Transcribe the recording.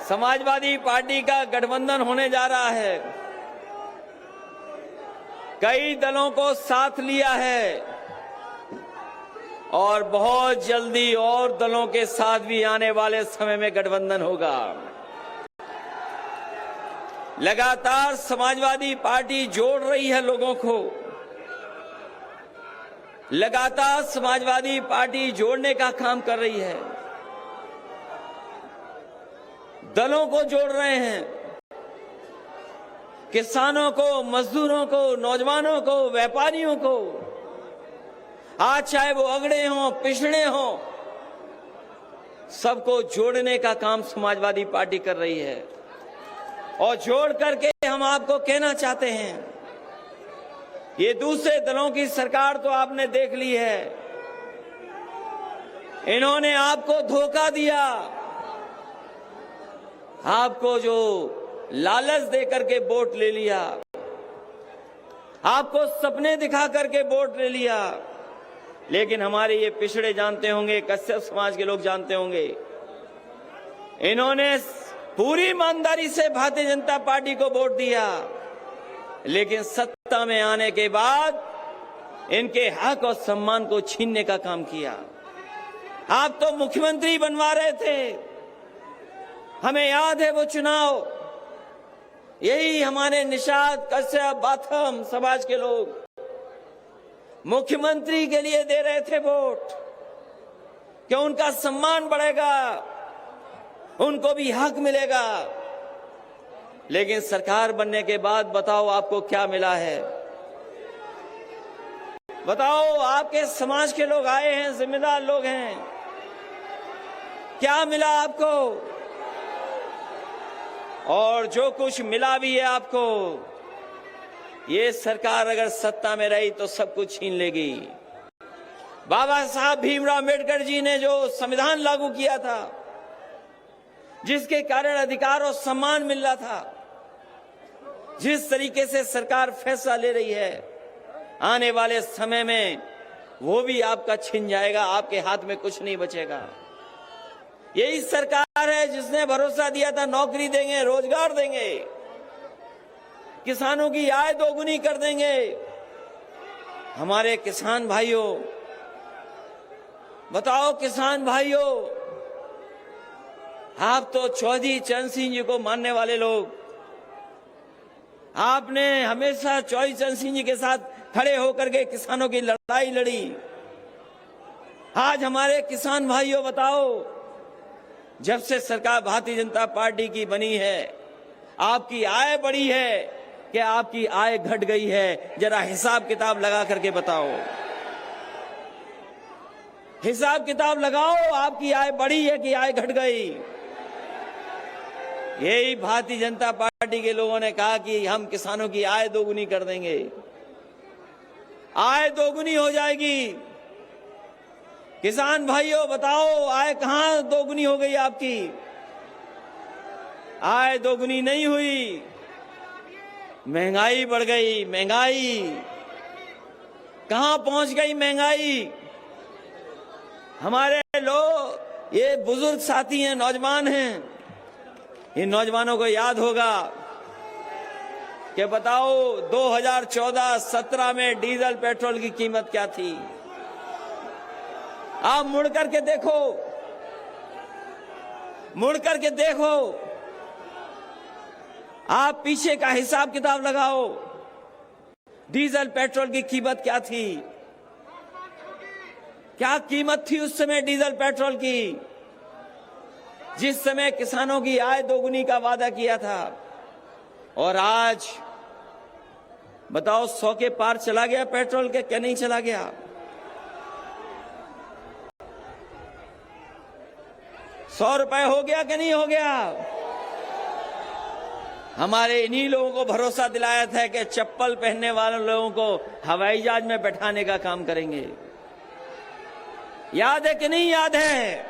Samajwadi party का गठबंधन होने जा रहा है। कई दलों को साथ लिया है और बहुत जल्दी और दलों के साथ भी आने वाले समय में गठबंधन होगा। लगातार समाजवादी पार्टी जोड़ रही है लोगों को, लगातार समाजवादी पार्टी जोड़ने का काम कर रही है, दलों को जोड़ रहे हैं, किसानों को, मजदूरों को, नौजवानों को, व्यापारियों को, आज चाहे वो अगड़े हों, पिछड़े हों, सबको जोड़ने का काम समाजवादी पार्टी कर रही है। और जोड़ करके हम आपको कहना चाहते हैं, ये दूसरे दलों की सरकार तो आपने देख ली है, इन्होंने आपको धोखा दिया, आपको जो लालच दे करके वोट ले लिया, आपको सपने दिखा करके वोट ले लिया। लेकिन हमारे ये पिछड़े जानते होंगे, कश्यप समाज के लोग जानते होंगे, इन्होंने पूरी ईमानदारी से भारतीय जनता पार्टी को वोट दिया, लेकिन सत्ता में आने के बाद इनके हक और सम्मान को छीनने का काम किया। आप तो मुख्यमंत्री बनवा रहे थे, हमें याद है वो चुनाव, यही हमारे निषाद, कश्यप, बाथम समाज के लोग मुख्यमंत्री के लिए दे रहे थे वोट कि उनका सम्मान बढ़ेगा, उनको भी हक मिलेगा। लेकिन सरकार बनने के बाद बताओ आपको क्या मिला है? बताओ, आपके समाज के लोग आए हैं, जिम्मेदार लोग हैं, क्या मिला आपको? और जो कुछ मिला भी है आपको, ये सरकार अगर सत्ता में रही तो सब कुछ छीन लेगी। बाबा साहब भीमराव अंबेडकर जी ने जो संविधान लागू किया था, जिसके कारण अधिकार और सम्मान मिल रहा था, जिस तरीके से सरकार फैसला ले रही है, आने वाले समय में वो भी आपका छिन जाएगा, आपके हाथ में कुछ नहीं बचेगा। यही सरकार है जिसने भरोसा दिया था नौकरी देंगे, रोजगार देंगे, किसानों की आय दोगुनी कर देंगे। हमारे किसान भाइयों, बताओ किसान भाइयों, आप तो चौधरी चरण सिंह जी को मानने वाले लोग, आपने हमेशा चौधरी चरण सिंह जी के साथ खड़े होकर के किसानों की लड़ाई लड़ी। आज हमारे किसान भाइयों बताओ, जब से सरकार भारतीय जनता पार्टी की बनी है, आपकी आय बढ़ी है कि आपकी आय घट गई है? जरा हिसाब किताब लगा करके बताओ, हिसाब किताब लगाओ, आपकी आय बढ़ी है कि आय घट गई? यही भारतीय जनता पार्टी के लोगों ने कहा कि हम किसानों की आय दोगुनी कर देंगे, आय दोगुनी हो जाएगी। किसान भाइयों बताओ, आय कहां दोगुनी हो गई आपकी? आय दोगुनी नहीं हुई, महंगाई बढ़ गई। महंगाई कहां पहुंच गई? महंगाई हमारे लोग, ये बुजुर्ग साथी हैं, नौजवान हैं, इन नौजवानों को याद होगा कि बताओ 2014-17 में डीजल पेट्रोल की कीमत क्या थी? आप मुड़ करके देखो, मुड़ करके देखो, आप पीछे का हिसाब किताब लगाओ, डीजल पेट्रोल की कीमत क्या थी? क्या कीमत थी उस समय डीजल पेट्रोल की, जिस समय किसानों की आय दोगुनी का वादा किया था? और आज बताओ 100 के पार चला गया पेट्रोल के, क्या नहीं चला गया? 100 रुपए हो गया कि नहीं हो गया? हमारे इन्हीं लोगों को भरोसा दिलाया था कि चप्पल पहनने वाले लोगों को हवाई जहाज में बैठाने का काम करेंगे। याद है कि नहीं याद है?